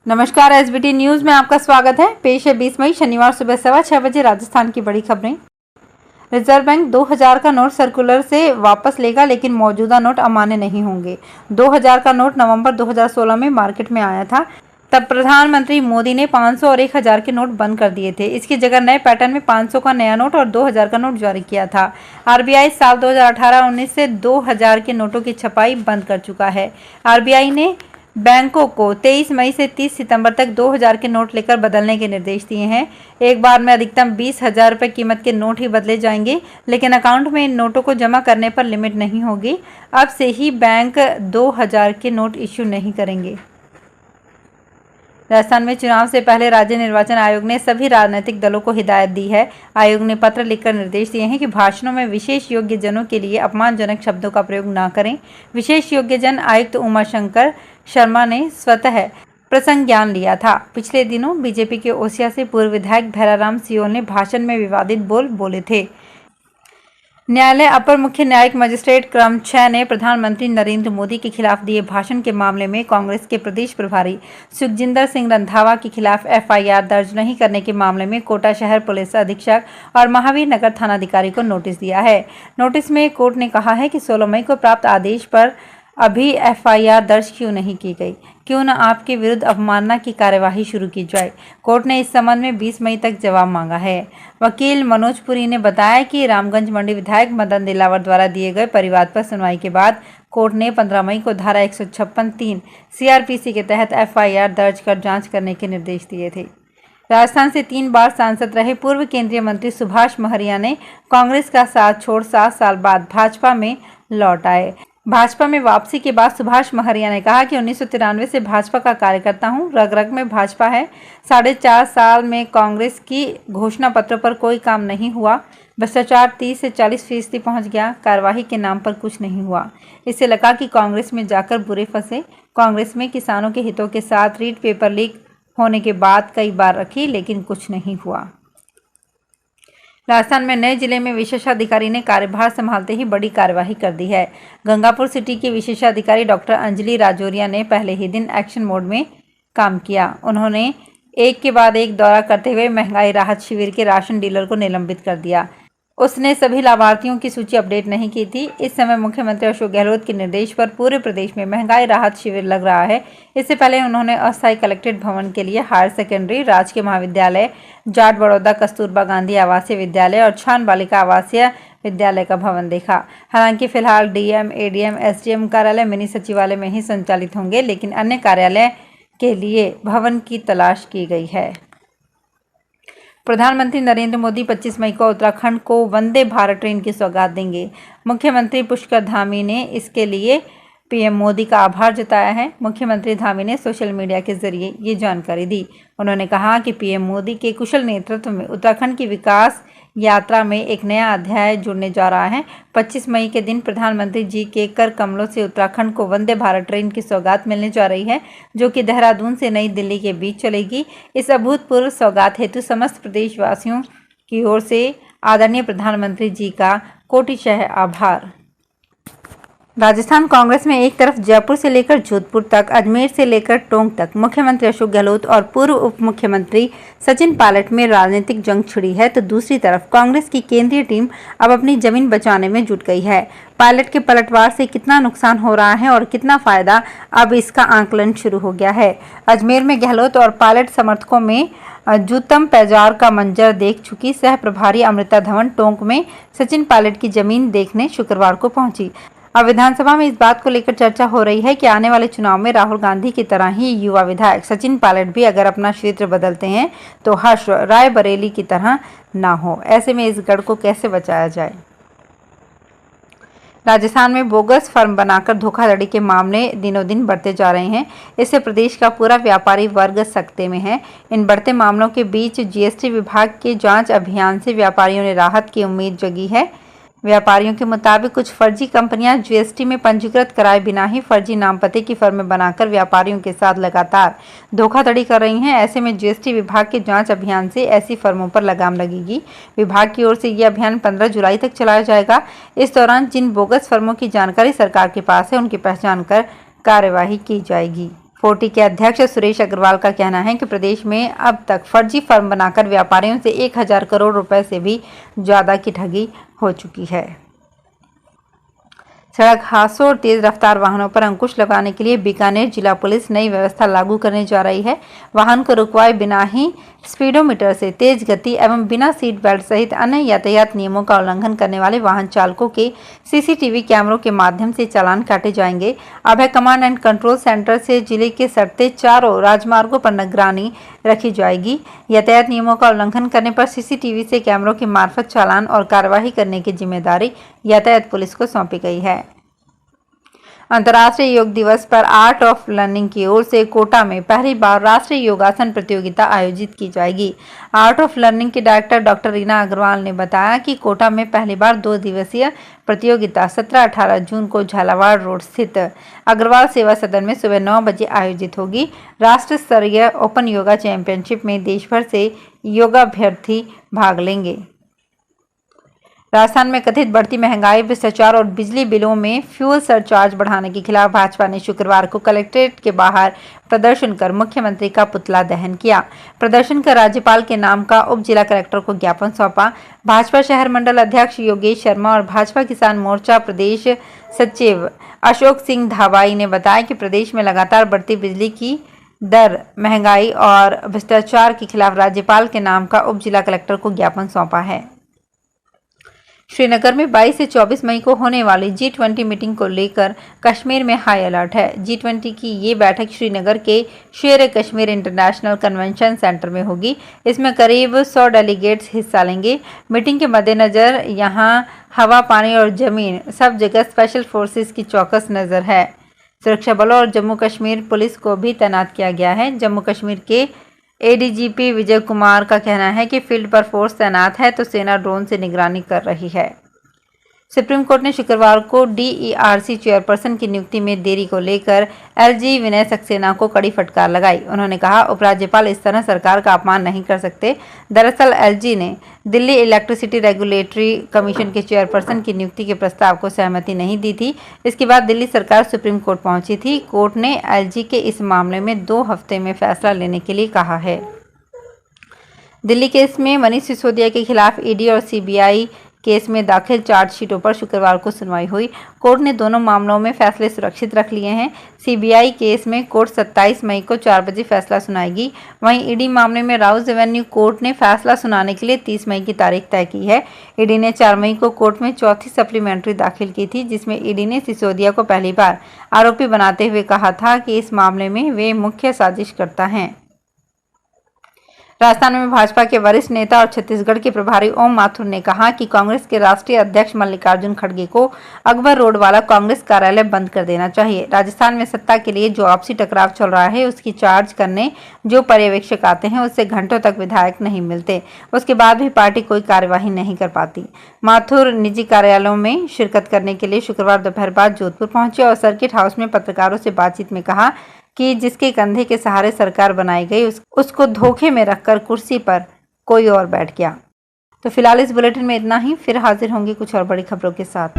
नमस्कार, SBT news में आपका स्वागत है। पेश है 20 मई शनिवार सुबह 6:15 बजे राजस्थान की बड़ी खबरें। रिजर्व बैंक 2000 का नोट सर्कुलर से वापस लेगा, लेकिन मौजूदा नोट अमान्य नहीं होंगे। 2000 का नोट नवंबर 2016 में मार्केट में आया था। तब प्रधानमंत्री मोदी ने 500 और 1000 के नोट बंद कर दिए थे। इसकी जगह नए पैटर्न में 500 का नया नोट और 2000 का नोट जारी किया था। आरबीआई साल 2018-19 से 2000 के नोटों की छपाई बंद कर चुका है। आरबीआई ने बैंकों को 23 मई से 30 सितंबर तक 2000 के नोट लेकर बदलने के निर्देश दिए हैं। एक बार में अधिकतम 20,000 रुपये कीमत के नोट ही बदले जाएंगे, लेकिन अकाउंट में इन नोटों को जमा करने पर लिमिट नहीं होगी। अब से ही बैंक 2000 के नोट इश्यू नहीं करेंगे। राजस्थान में चुनाव से पहले राज्य निर्वाचन आयोग ने सभी राजनीतिक दलों को हिदायत दी है। आयोग ने पत्र लिखकर निर्देश दिए हैं कि भाषणों में विशेष योग्य जनों के लिए अपमानजनक शब्दों का प्रयोग न करें। विशेष योग्य जन आयुक्त उमाशंकर शर्मा ने स्वतः प्रसंज्ञान लिया था। पिछले दिनों बीजेपी के ओसिया से पूर्व विधायक भैराराम सियोल ने भाषण में विवादित बोल बोले थे। न्यायालय अपर मुख्य न्यायिक मजिस्ट्रेट क्रम 6 ने प्रधानमंत्री नरेंद्र मोदी के खिलाफ दिए भाषण के मामले में कांग्रेस के प्रदेश प्रभारी सुखजिंदर सिंह रंधावा के खिलाफ एफआईआर दर्ज नहीं करने के मामले में कोटा शहर पुलिस अधीक्षक और महावीर नगर थानाधिकारी को नोटिस दिया है। नोटिस में कोर्ट ने कहा है कि 16 मई को प्राप्त आदेश पर अभी एफआईआर दर्ज क्यों नहीं की गई, क्यों न आपके विरुद्ध अवमानना की कार्यवाही शुरू की जाए। कोर्ट ने इस संबंध में 20 मई तक जवाब मांगा है। वकील मनोज पुरी ने बताया कि रामगंज मंडी विधायक मदन दिलावर द्वारा दिए गए परिवाद पर सुनवाई के बाद कोर्ट ने 15 मई को धारा 156(3) सीआरपीसी के तहत एफआईआर दर्ज कर जांच करने के निर्देश दिए थे। राजस्थान से 3 बार सांसद रहे पूर्व केंद्रीय मंत्री सुभाष महरिया ने कांग्रेस का साथ छोड़ 7 साल बाद भाजपा में लौट आए। भाजपा में वापसी के बाद सुभाष महरिया ने कहा कि 1993 से भाजपा का कार्यकर्ता हूं, रग रग में भाजपा है। 4.5 साल में कांग्रेस की घोषणा पत्र पर कोई काम नहीं हुआ। भ्रष्टाचार 30 से 40% पहुंच गया। कार्यवाही के नाम पर कुछ नहीं हुआ। इससे लगा कि कांग्रेस में जाकर बुरे फंसे। कांग्रेस में किसानों के हितों के साथ रीट पेपर लीक होने के बाद कई बार रखी, लेकिन कुछ नहीं हुआ। राजस्थान में नए जिले में विशेषाधिकारी ने कार्यभार संभालते ही बड़ी कार्यवाही कर दी है। गंगापुर सिटी की विशेषाधिकारी डॉक्टर अंजलि राजौरिया ने पहले ही दिन एक्शन मोड में काम किया। उन्होंने एक के बाद एक दौरा करते हुए महंगाई राहत शिविर के राशन डीलर को निलंबित कर दिया। उसने सभी लाभार्थियों की सूची अपडेट नहीं की थी। इस समय मुख्यमंत्री अशोक गहलोत के निर्देश पर पूरे प्रदेश में महंगाई राहत शिविर लग रहा है। इससे पहले उन्होंने अस्थायी कलेक्ट्रेट भवन के लिए हायर सेकेंडरी, राजकीय महाविद्यालय, जाट बड़ौदा कस्तूरबा गांधी आवासीय विद्यालय और छान बालिका आवासीय विद्यालय का भवन देखा। हालांकि फिलहाल डीएम, एडीएम, एसडीएम कार्यालय मिनी सचिवालय में ही संचालित होंगे, लेकिन अन्य कार्यालय के लिए भवन की तलाश की गई है। प्रधानमंत्री नरेंद्र मोदी 25 मई को उत्तराखंड को वंदे भारत ट्रेन की सौगात देंगे। मुख्यमंत्री पुष्कर धामी ने इसके लिए पीएम मोदी का आभार जताया है। मुख्यमंत्री धामी ने सोशल मीडिया के जरिए ये जानकारी दी। उन्होंने कहा कि पीएम मोदी के कुशल नेतृत्व में उत्तराखंड की विकास यात्रा में एक नया अध्याय जुड़ने जा रहा है। 25 मई के दिन प्रधानमंत्री जी के कर कमलों से उत्तराखंड को वंदे भारत ट्रेन की सौगात मिलने जा रही है, जो कि देहरादून से नई दिल्ली के बीच चलेगी। इस अभूतपूर्व सौगात हेतु समस्त प्रदेशवासियों की ओर से आदरणीय प्रधानमंत्री जी का कोटिशः आभार। राजस्थान कांग्रेस में एक तरफ जयपुर से लेकर जोधपुर तक, अजमेर से लेकर टोंक तक मुख्यमंत्री अशोक गहलोत और पूर्व उप मुख्यमंत्री सचिन पायलट में राजनीतिक जंग छिड़ी है, तो दूसरी तरफ कांग्रेस की केंद्रीय टीम अब अपनी जमीन बचाने में जुट गई है। पायलट के पलटवार से कितना नुकसान हो रहा है और कितना फायदा, अब इसका आंकलन शुरू हो गया है। अजमेर में गहलोत और पायलट समर्थकों में जूतम पैजार का मंजर देख चुकी सह प्रभारी अमृता धवन टोंक में सचिन पायलट की जमीन देखने शुक्रवार को पहुंची। अब विधानसभा में इस बात को लेकर चर्चा हो रही है कि आने वाले चुनाव में राहुल गांधी की तरह ही युवा विधायक सचिन पायलट भी अगर अपना क्षेत्र बदलते हैं तो हर्ष रायबरेली की तरह ना हो। ऐसे में इस गढ़ को कैसे बचाया जाए। राजस्थान में बोगस फर्म बनाकर धोखाधड़ी के मामले दिनों दिन बढ़ते जा रहे हैं। इससे प्रदेश का पूरा व्यापारी वर्ग सकते में है। इन बढ़ते मामलों के बीच जीएसटी विभाग के जांच अभियान से व्यापारियों ने राहत की उम्मीद जगी है। व्यापारियों के मुताबिक कुछ फर्जी कंपनियां जीएसटी में पंजीकृत कराए बिना ही फर्जी नाम पते की फर्में बनाकर व्यापारियों के साथ लगातार धोखाधड़ी कर रही हैं। ऐसे में जीएसटी विभाग के जांच अभियान से ऐसी फर्मों पर लगाम लगेगी। विभाग की ओर से यह अभियान 15 जुलाई तक चलाया जाएगा। इस दौरान जिन बोगस फर्मों की जानकारी सरकार के पास है, उनकी पहचान कर कार्यवाही की जाएगी। फोर्टी के अध्यक्ष सुरेश अग्रवाल का कहना है कि प्रदेश में अब तक फर्जी फर्म बनाकर व्यापारियों से 1000 करोड़ रुपए से भी ज्यादा की ठगी हो चुकी है। सड़क हादसों और तेज रफ्तार वाहनों पर अंकुश लगाने के लिए बीकानेर जिला पुलिस नई व्यवस्था लागू करने जा रही है। वाहन को रुकवाए बिना ही स्पीडोमीटर से तेज गति एवं बिना सीट बेल्ट सहित अन्य यातायात नियमों का उल्लंघन करने वाले वाहन चालकों के सीसीटीवी कैमरों के माध्यम से चालान काटे जाएंगे। अभय कमांड एंड कंट्रोल सेंटर से जिले के सटते चारों राजमार्गों पर निगरानी रखी जाएगी। यातायात नियमों का उल्लंघन करने पर सीसीटीवी से कैमरों के मार्फत चालान और कार्रवाई करने की जिम्मेदारी यातायात पुलिस को सौंपी गई है। अंतर्राष्ट्रीय योग दिवस पर आर्ट ऑफ लर्निंग की ओर से कोटा में पहली बार राष्ट्रीय योगासन प्रतियोगिता आयोजित की जाएगी। आर्ट ऑफ लर्निंग के डायरेक्टर डॉक्टर रीना अग्रवाल ने बताया कि कोटा में पहली बार 2 दिवसीय प्रतियोगिता 17-18 जून को झालावाड़ रोड स्थित अग्रवाल सेवा सदन में सुबह 9 बजे आयोजित होगी। राष्ट्र स्तरीय ओपन योगा चैंपियनशिप में देश भर से योगाभ्यर्थी भाग लेंगे। राजस्थान में कथित बढ़ती महंगाई, भ्रष्टाचार और बिजली बिलों में फ्यूल सरचार्ज बढ़ाने के खिलाफ भाजपा ने शुक्रवार को कलेक्ट्रेट के बाहर प्रदर्शन कर मुख्यमंत्री का पुतला दहन किया। प्रदर्शन कर राज्यपाल के नाम का उप जिला कलेक्टर को ज्ञापन सौंपा। भाजपा शहर मंडल अध्यक्ष योगेश शर्मा और भाजपा किसान मोर्चा प्रदेश सचिव अशोक सिंह धाबाई ने बताया कि प्रदेश में लगातार बढ़ती बिजली की दर, महंगाई और भ्रष्टाचार के खिलाफ राज्यपाल के नाम का उप जिला कलेक्टर को ज्ञापन सौंपा है। श्रीनगर में 22 से 24 मई को होने वाली G20 मीटिंग को लेकर कश्मीर में हाई अलर्ट है। G20 की ये बैठक श्रीनगर के शेर कश्मीर इंटरनेशनल कन्वेंशन सेंटर में होगी। इसमें करीब 100 डेलीगेट्स हिस्सा लेंगे। मीटिंग के मद्देनजर यहां हवा, पानी और जमीन सब जगह स्पेशल फोर्सेस की चौकस नजर है। सुरक्षा बलों और जम्मू कश्मीर पुलिस को भी तैनात किया गया है। जम्मू कश्मीर के एडीजीपी विजय कुमार का कहना है कि फील्ड पर फोर्स तैनात है तो सेना ड्रोन से निगरानी कर रही है। सुप्रीम कोर्ट ने शुक्रवार को डीईआरसी चेयरपर्सन की नियुक्ति में देरी को लेकर एलजी विनय सक्सेना को कड़ी फटकार लगाई। उन्होंने कहा, उपराज्यपाल इस तरह सरकार का अपमान नहीं कर सकते। दरअसल एलजी ने दिल्ली इलेक्ट्रिसिटी रेगुलेटरी कमीशन के चेयरपर्सन की नियुक्ति के प्रस्ताव को सहमति नहीं दी थी। इसके बाद दिल्ली सरकार सुप्रीम कोर्ट पहुंची थी। कोर्ट ने एलजी के इस मामले में 2 हफ्ते में फैसला लेने के लिए कहा है। दिल्ली केस में मनीष सिसोदिया के खिलाफ ईडी और सीबीआई केस में दाखिल चार्जशीटों पर शुक्रवार को सुनवाई हुई। कोर्ट ने दोनों मामलों में फैसले सुरक्षित रख लिए हैं। सीबीआई केस में कोर्ट 27 मई को 4 बजे फैसला सुनाएगी। वहीं ईडी मामले में राउज एवेन्यू कोर्ट ने फैसला सुनाने के लिए 30 मई की तारीख तय की है। ईडी ने 4 मई को कोर्ट में चौथी सप्लीमेंट्री दाखिल की थी, जिसमें ईडी ने सिसोदिया को पहली बार आरोपी बनाते हुए कहा था कि इस मामले में वे मुख्य साजिशकर्ता हैं। राजस्थान में भाजपा के वरिष्ठ नेता और छत्तीसगढ़ के प्रभारी ओम माथुर ने कहा कि कांग्रेस के राष्ट्रीय अध्यक्ष मल्लिकार्जुन खड़गे को अकबर रोड वाला कांग्रेस कार्यालय बंद कर देना चाहिए। राजस्थान में सत्ता के लिए जो आपसी टकराव चल रहा है, उसकी चार्ज करने जो पर्यवेक्षक आते हैं, उससे घंटों तक विधायक नहीं मिलते। उसके बाद भी पार्टी कोई कार्यवाही नहीं कर पाती। माथुर निजी कार्यालयों में शिरकत करने के लिए शुक्रवार दोपहर बाद जोधपुर पहुंचे और सर्किट हाउस में पत्रकारों से बातचीत में कहा कि जिसके कंधे के सहारे सरकार बनाई गई उसको धोखे में रखकर कुर्सी पर कोई और बैठ गया। तो फिलहाल इस बुलेटिन में इतना ही। फिर हाजिर होंगे कुछ और बड़ी खबरों के साथ।